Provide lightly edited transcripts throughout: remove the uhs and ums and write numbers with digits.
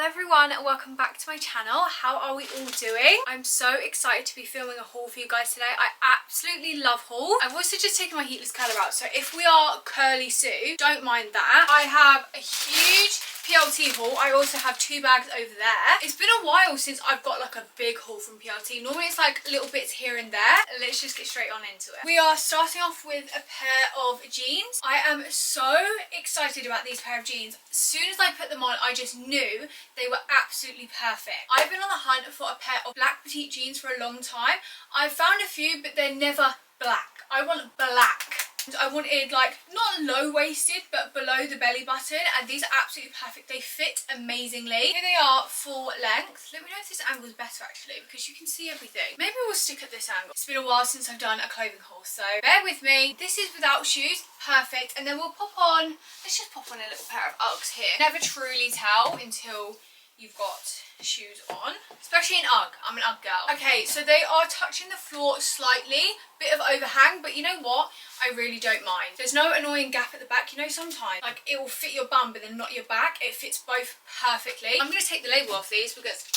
everyone and welcome back to my channel. How are we all doing? I'm so excited to be filming a haul for you guys today. I absolutely love hauls. I've also just taken my heatless curler out, so if we are curly Sue, don't mind that. I have a huge PLT haul. I also have 2 bags over there. It's been a while since I've got like a big haul from PLT. Normally it's like little bits here and there. Let's just get straight on into it. We are starting off with a pair of jeans. I am so excited about these pair of jeans. As soon as I put them on, I just knew they were absolutely perfect. I've been on the hunt for a pair of black petite jeans for a long time. I've found a few, but they're never black. I want black. I wanted like not low-waisted but below the belly button, and these are absolutely perfect. They fit amazingly. Here they are full length. Let me know if this angle is better actually, because you can see everything. Maybe we'll stick at this angle. It's been a while since I've done a clothing haul, so bear with me. This is without shoes, perfect. And then we'll pop on, let's just pop on a little pair of Uggs here. Never truly tell until you've got shoes on, especially in Ugg. I'm an Ugg girl. Okay, so they are touching the floor slightly, bit of overhang, but you know what? I really don't mind. There's no annoying gap at the back. You know, sometimes like it will fit your bum but then not your back. It fits both perfectly. I'm going to take the label off these because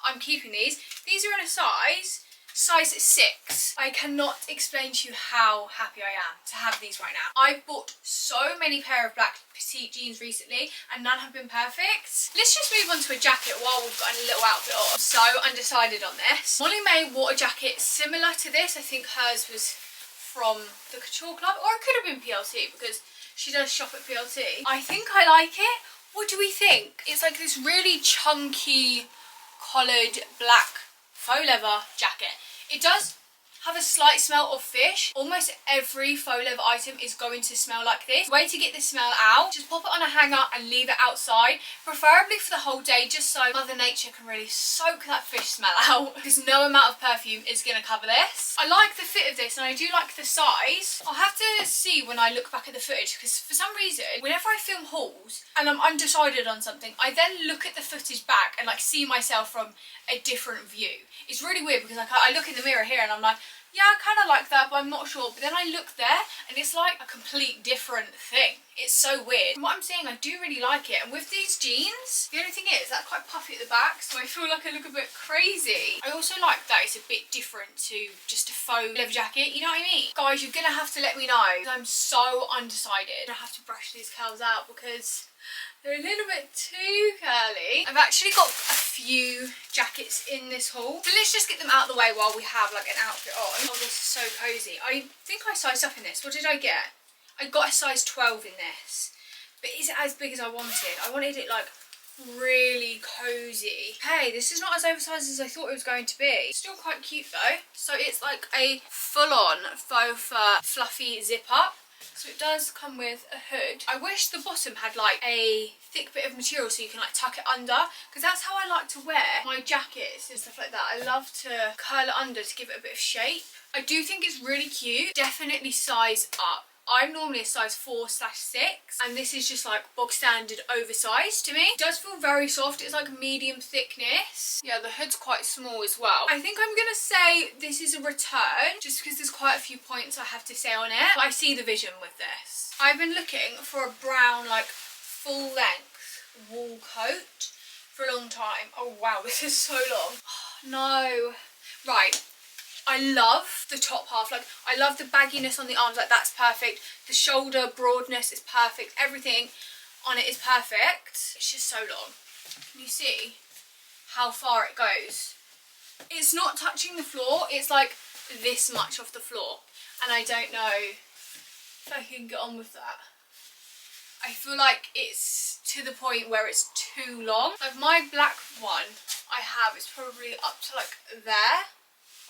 I'm keeping these. These are in a size 6. I cannot explain to you how happy I am to have these right now. I've bought so many pair of black petite jeans recently and none have been perfect. Let's just move on to a jacket while we've got a little outfit on. I'm so undecided on this. Molly May wore a jacket similar to this. I think hers was from the Couture Club, or it could have been PLT because she does shop at PLT. I think I like it. What do we think? It's like this really chunky collared black faux leather jacket. It does have a slight smell of fish. Almost every faux leather item is going to smell like this. The way to get this smell out, just pop it on a hanger and leave it outside, preferably for the whole day, just so Mother Nature can really soak that fish smell out, because no amount of perfume is going to cover this. I like the fit of this and I do like the size. I'll have to see when I look back at the footage, because for some reason whenever I film hauls and I'm undecided on something, I then look at the footage back and like see myself from a different view. It's really weird because like I look in the mirror here and I'm like, yeah, I kind of like that, but I'm not sure. But then I look there and it's like a complete different thing. It's so weird. From what I'm saying, I do really like it. And with these jeans, the only thing is they're quite puffy at the back, so I feel like I look a bit crazy. I also like that it's a bit different to just a faux leather jacket, you know what I mean? Guys, you're gonna have to let me know. I'm so undecided. I have to brush these curls out because they're a little bit too curly. I've actually got a few jackets in this haul, so let's just get them out of the way while we have like an outfit on. Oh, this is so cozy. I think I sized up in this. What did I get? I got a size 12 in this, but is it as big as I wanted? I wanted it like really cozy. Hey, this is not as oversized as I thought it was going to be. Still quite cute though. So it's like a full-on faux fur fluffy zip up. So it does come with a hood. I wish the bottom had like a thick bit of material so you can like tuck it under, because that's how I like to wear my jackets and stuff like that. I love to curl it under to give it a bit of shape. I do think it's really cute. Definitely size up. I'm normally a size 4/6 and this is just like bog standard oversized to me. It does feel very soft. It's like medium thickness. Yeah, the hood's quite small as well. I think I'm gonna say this is a return just because there's quite a few points I have to say on it. But I see the vision with this. I've been looking for a brown like full length wool coat for a long time. Oh wow, this is so long. Oh, no. Right. I love the top half, like I love the bagginess on the arms, like that's perfect. The shoulder broadness is perfect. Everything on it is perfect. It's just so long. Can you see how far it goes? It's not touching the floor, it's like this much off the floor. And I don't know if I can get on with that. I feel like it's to the point where it's too long. Like my black one I have is probably up to like there,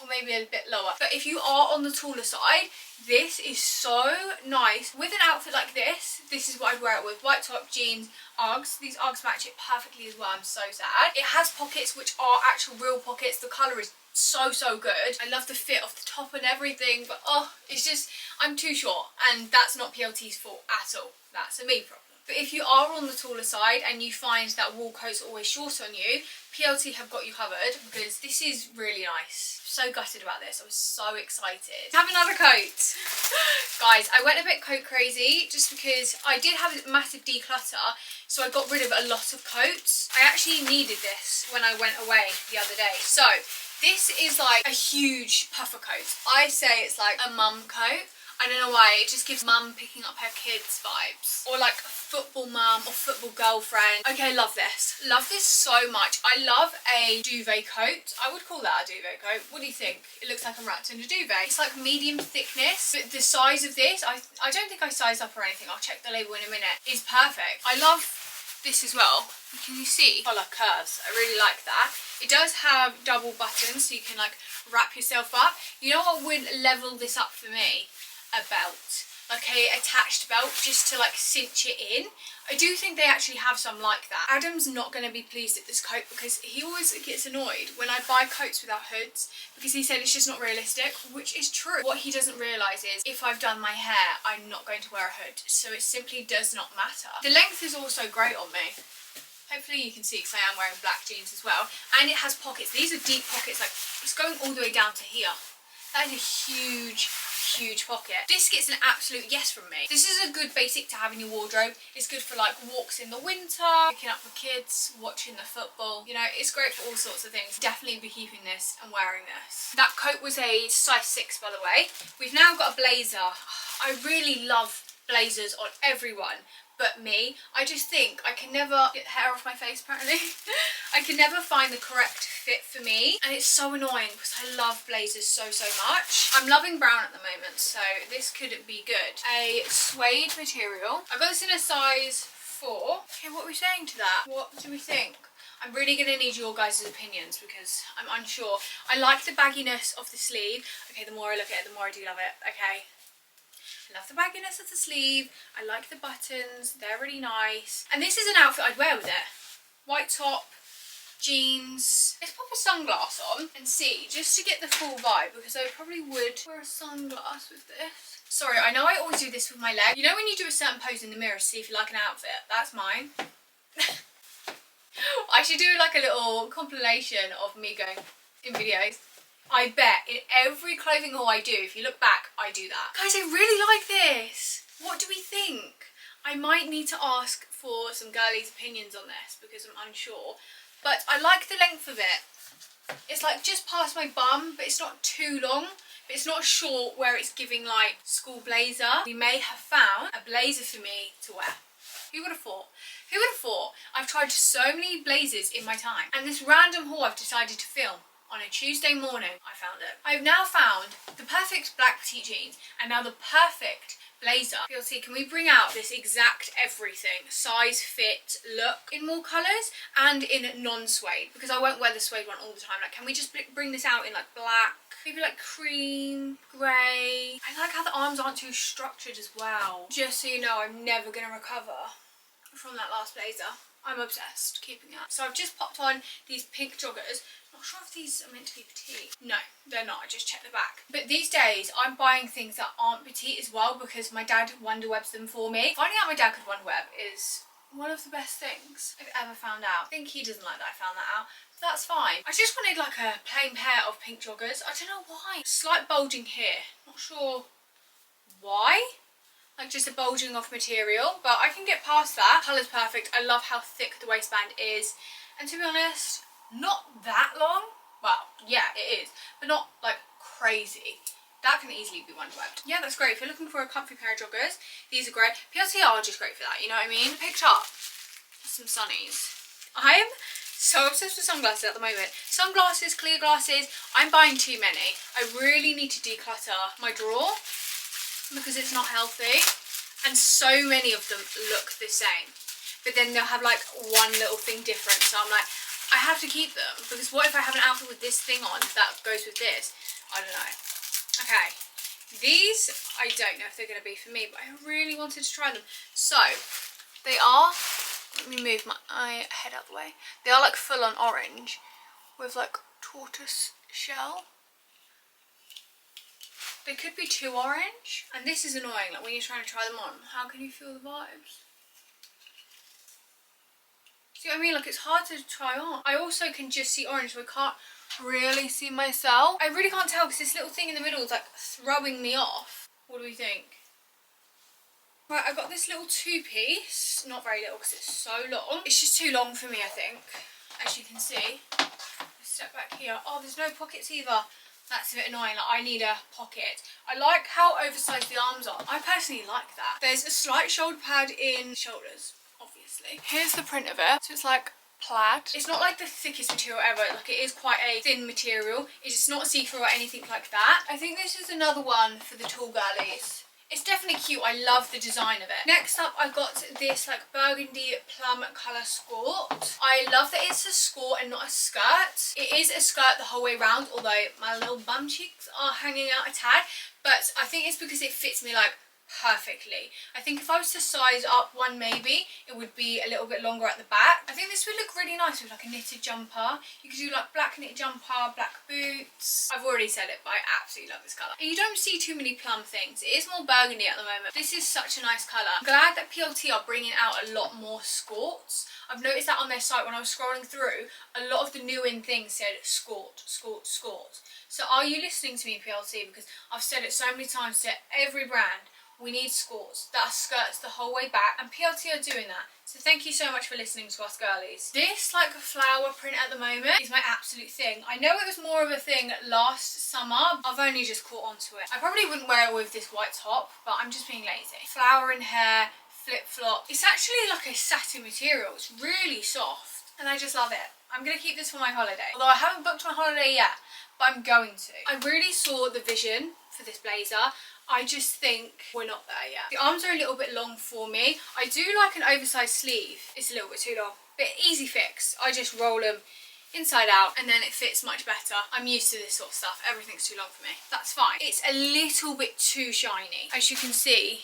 or maybe a bit lower. But if you are on the taller side, this is so nice. With an outfit like this, this is what I'd wear it with. White top, jeans, Uggs. These Uggs match it perfectly as well. I'm so sad. It has pockets which are actual real pockets. The colour is so good. I love the fit of the top and everything, but oh, it's just, I'm too short and that's not PLT's fault at all. That's a me problem. But if you are on the taller side and you find that wool coat's always short on you, PLT have got you covered because this is really nice. So gutted about this. I was so excited. Have another coat. Guys, I went a bit coat crazy just because I did have a massive declutter, so I got rid of a lot of coats. I actually needed this when I went away the other day. So this is like a huge puffer coat. I say it's like a mum coat. I don't know why, it just gives mum picking up her kids vibes. Or like football mum or football girlfriend. Okay, love this. Love this so much. I love a duvet coat. I would call that a duvet coat. What do you think? It looks like I'm wrapped in a duvet. It's like medium thickness, but the size of this, I don't think I sized up or anything. I'll check the label in a minute. Is perfect. I love this as well. Can you see? Collar curves. I really like that. It does have double buttons so you can like wrap yourself up. You know what would level this up for me? A belt, like a attached belt, just to like cinch it in. I do think they actually have some like that. Adam's not going to be pleased at this coat because he always gets annoyed when I buy coats without hoods because he said it's just not realistic, which is true. What he doesn't realise is if I've done my hair, I'm not going to wear a hood, so it simply does not matter. The length is also great on me. Hopefully you can see because I am wearing black jeans as well, and it has pockets. These are deep pockets, like it's going all the way down to here. That is a huge pocket. This gets an absolute yes from me. This is a good basic to have in your wardrobe. It's good for like walks in the winter, picking up the kids, watching the football. You know, it's great for all sorts of things. Definitely be keeping this and wearing this. That coat was a size 6, by the way. We've now got a blazer. I really love blazers on everyone but me. I just think I can never get hair off my face, apparently. I can never find the correct fit for me, and it's so annoying because I love blazers so much. I'm loving brown at the moment, so this could be good. A suede material. I got this in a size 4. Okay, what are we saying to that? What do we think? I'm really going to need your guys' opinions because I'm unsure. I like the bagginess of the sleeve. Okay, the more I look at it, the more I do love it. Okay. I love the bagginess of the sleeve. I like the buttons. They're really nice. And this is an outfit I'd wear with it. White top, jeans. Let's pop a sunglass on and see, just to get the full vibe, because I probably would wear a sunglass with this. Sorry, I know I always do this with my leg. You know when you do a certain pose in the mirror to see if you like an outfit? That's mine. I should do like a little compilation of me going in videos. I bet in every clothing haul I do, if you look back, I do that. Guys, I really like this. What do we think? I might need to ask for some girlies' opinions on this because I'm unsure. But I like the length of it. It's like just past my bum, but it's not too long. But it's not short where it's giving like school blazer. We may have found a blazer for me to wear. Who would have thought? Who would have thought? I've tried so many blazers in my time. And this random haul I've decided to film on a Tuesday morning, I found it. I've now found the perfect black petite jeans and now the perfect blazer. PLT, can we bring out this exact everything? Size, fit, look in more colours and in non-suede, because I won't wear the suede one all the time. Like, can we just bring this out in like black, maybe like cream, grey? I like how the arms aren't too structured as well. Just so you know, I'm never going to recover from that last blazer. I'm obsessed keeping it. So I've just popped on these pink joggers. Not sure if these are meant to be petite. No, they're not. I just checked the back. But these days, I'm buying things that aren't petite as well because my dad wonderwebs them for me. Finding out my dad could wonderweb is one of the best things I've ever found out. I think he doesn't like that I found that out. But that's fine. I just wanted like a plain pair of pink joggers. I don't know why. Slight bulging here. Not sure why. Like just a bulging off material, but I can get past that. Colour's perfect. I love how thick the waistband is. And to be honest, not that long. Well, yeah, it is, but not like crazy. That can easily be wonderwebbed. Yeah, that's great. If you're looking for a comfy pair of joggers, these are great. PLT are just great for that, you know what I mean? Picked up some sunnies. I'm so obsessed with sunglasses at the moment. Sunglasses, clear glasses. I'm buying too many. I really need to declutter my drawer because it's not healthy, and so many of them look the same, but then they'll have like one little thing different, so I'm like, I have to keep them because what if I have an outfit with this thing on that goes with this? I don't know. Okay, these I don't know if they're going to be for me, but I really wanted to try them. So they are, let me move my head out the way, they are like full on orange with like tortoise shell. They could be too orange, and this is annoying, like when you're trying to try them on, how can you feel the vibes? See what I mean? Like, it's hard to try on. I also can just see orange, so I can't really see myself. I really can't tell because this little thing in the middle is like throwing me off. What do we think? Right, I got this little two-piece. Not very little because it's so long. It's just too long for me, I think. As you can see. Let's step back here. Oh, there's no pockets either. That's a bit annoying. Like, I need a pocket. I like how oversized the arms are. I personally like that. There's a slight shoulder pad in shoulders, obviously. Here's the print of it. So it's like plaid. It's not like the thickest material ever. Like, it is quite a thin material. It's not see-through or anything like that. I think this is another one for the tall girlies. It's definitely cute. I love the design of it. Next up, I got this like burgundy plum colour skirt. I love that it's a skirt and not a skirt. It is a skirt the whole way round, although my little bum cheeks are hanging out a tad. But I think it's because it fits me like perfectly. I think if I was to size up one maybe, it would be a little bit longer at the back. I think this would look really nice with like a knitted jumper. You could do like black knit jumper, black boots. I've already said it, but I absolutely love this colour. And you don't see too many plum things. It is more burgundy at the moment. This is such a nice colour. I'm glad that PLT are bringing out a lot more skirts. I've noticed that on their site when I was scrolling through, a lot of the new in things said skirt, skirt, skirt. So are you listening to me, PLT? Because I've said it so many times to every brand. We need skirts that are skirts the whole way back, and PLT are doing that. So thank you so much for listening to us girlies. This like flower print at the moment is my absolute thing. I know it was more of a thing last summer. I've only just caught onto it. I probably wouldn't wear it with this white top, but I'm just being lazy. Flower in hair, flip-flop. It's actually like a satin material. It's really soft, and I just love it. I'm going to keep this for my holiday. Although I haven't booked my holiday yet, but I'm going to. I really saw the vision for this blazer. I just think we're not there yet. The arms are a little bit long for me. I do like an oversized sleeve. It's a little bit too long, but easy fix. I just roll them inside out and then it fits much better. I'm used to this sort of stuff. Everything's too long for me. That's fine. It's a little bit too shiny. As you can see,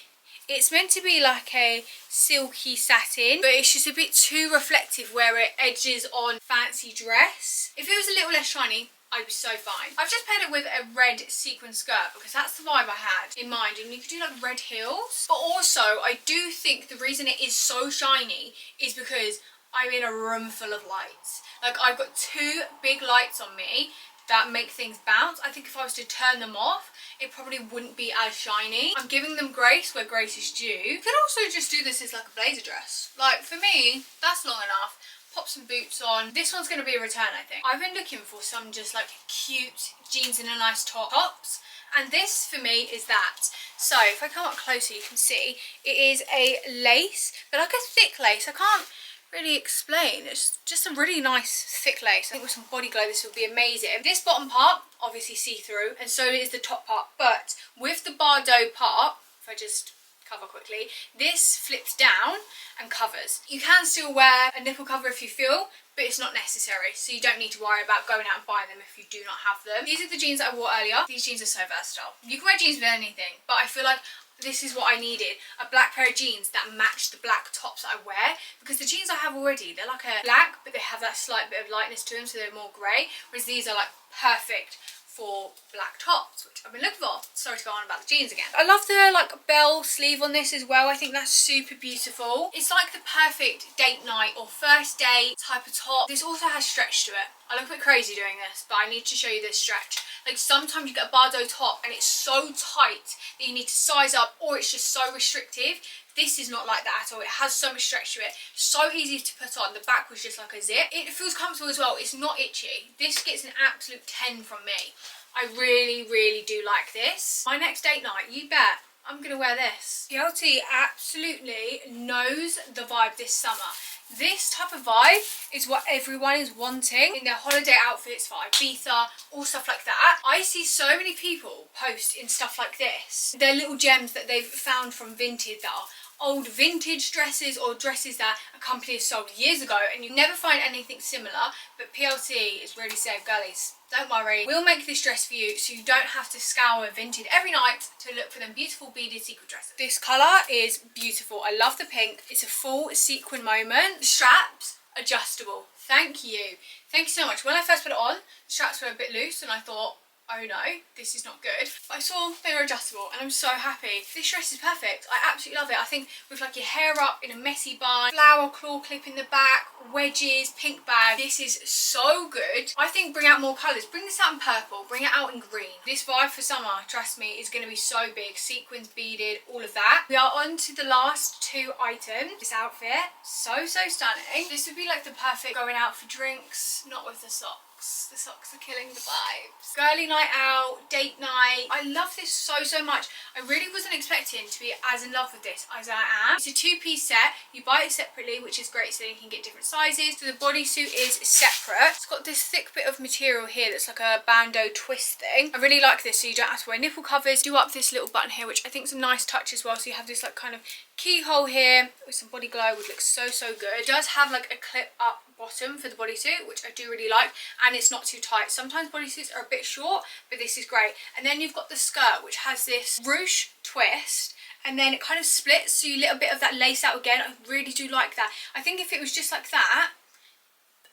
it's meant to be like a silky satin, but it's just a bit too reflective where it edges on fancy dress. If it was a little less shiny, I'd be so fine. I've just paired it with a red sequin skirt because that's the vibe I had in mind, and you could do like red heels. But also, I do think the reason it is so shiny is because I'm in a room full of lights. Like, I've got two big lights on me that make things bounce. I think if I was to turn them off, it probably wouldn't be as shiny. I'm giving them grace where grace is due. You could also just do this as like a blazer dress. Like, for me, that's long enough. Pop some boots on. This one's going to be a return, I think. I've been looking for some just like cute jeans and a nice tops, and this for me is that. So if I come up closer, you can see it is a lace, but like a thick lace. I can't really explain. It's just a really nice thick lace. I think with some body glow this would be amazing. This bottom part obviously see-through, and so is the top part, but with the Bardot part, if I just cover quickly, this flips down and covers. You can still wear a nipple cover if you feel, but it's not necessary, so you don't need to worry about going out and buying them if you do not have them. These are the jeans that I wore earlier. These jeans are so versatile. You can wear jeans with anything, but I feel like this is what I needed, a black pair of jeans that match the black tops that I wear, because the jeans I have already, they're like a black, but they have that slight bit of lightness to them, so they're more grey, whereas these are like perfect for black tops, which I've been looking for. Sorry to go on about the jeans again. I love the like bell sleeve on this as well. I think that's super beautiful. It's like the perfect date night or first date type of top. This also has stretch to it. I look a bit crazy doing this, but I need to show you this stretch. Like, sometimes you get a Bardot top and it's so tight that you need to size up, or it's just so restrictive. This is not like that at all. It has so much stretch to it. So easy to put on. The back was just like a zip. It feels comfortable as well. It's not itchy. This gets an absolute 10 from me. I really, really do like this. My next date night, you bet, I'm going to wear this. PLT absolutely knows the vibe this summer. This type of vibe is what everyone is wanting in their holiday outfits for Ibiza, all stuff like that. I see so many people post in stuff like this. They're little gems that they've found from Vinted that are old vintage dresses or dresses that a company has sold years ago, and you never find anything similar. But PLT is really saying, girlies, don't worry, we'll make this dress for you so you don't have to scour Vinted every night to look for them beautiful beaded sequin dresses. This colour is beautiful. I love the pink. It's a full sequin moment. The straps, adjustable. Thank you. Thank you so much. When I first put it on, the straps were a bit loose and I thought, oh no, this is not good. But I saw they were adjustable and I'm so happy. This dress is perfect. I absolutely love it. I think with like your hair up in a messy bun, flower claw clip in the back, wedges, pink bag, this is so good. I think bring out more colours. Bring this out in purple, bring it out in green. This vibe for summer, trust me, is going to be so big. Sequins, beaded, all of that. We are on to the last 2 items. This outfit, so stunning. This would be like the perfect going out for drinks, not with the socks. The socks are killing the vibes. Girly night out, date night. I love this so much. I really wasn't expecting to be as in love with this as I am. It's a 2-piece set. You buy it separately, which is great, so you can get different sizes. So the bodysuit is separate. It's got this thick bit of material here that's like a bandeau twist thing. I really like this, so you don't have to wear nipple covers. Do up this little button here, which I think is a nice touch as well. So you have this like kind of keyhole here with some body glow, would look so good. It does have like a clip up bottom for the bodysuit, which I do really like, and it's not too tight. Sometimes bodysuits are a bit short, but this is great. And then you've got the skirt, which has this ruche twist, and then it kind of splits, so you let a bit of that lace out again. I really do like that. I think if it was just like that,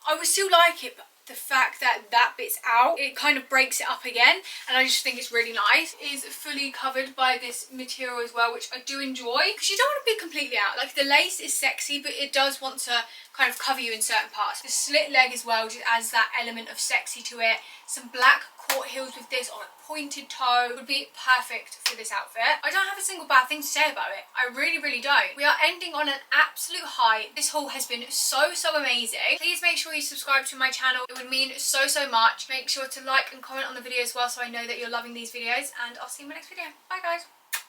I would still like it, but the fact that that bit's out, it kind of breaks it up again, and I just think it's really nice. It is fully covered by this material as well, which I do enjoy, because you don't want to be completely out. Like, the lace is sexy, but it does want to kind of cover you in certain parts. The slit leg as well just adds that element of sexy to it. Some black court heels with this on a pointed toe would be perfect for this outfit. I don't have a single bad thing to say about it. I really don't. We are ending on an absolute high. This haul has been so amazing. Please make sure you subscribe to my channel. It would mean so much. Make sure to like and comment on the video as well, so I know that you're loving these videos, and I'll see you in my next video. Bye guys.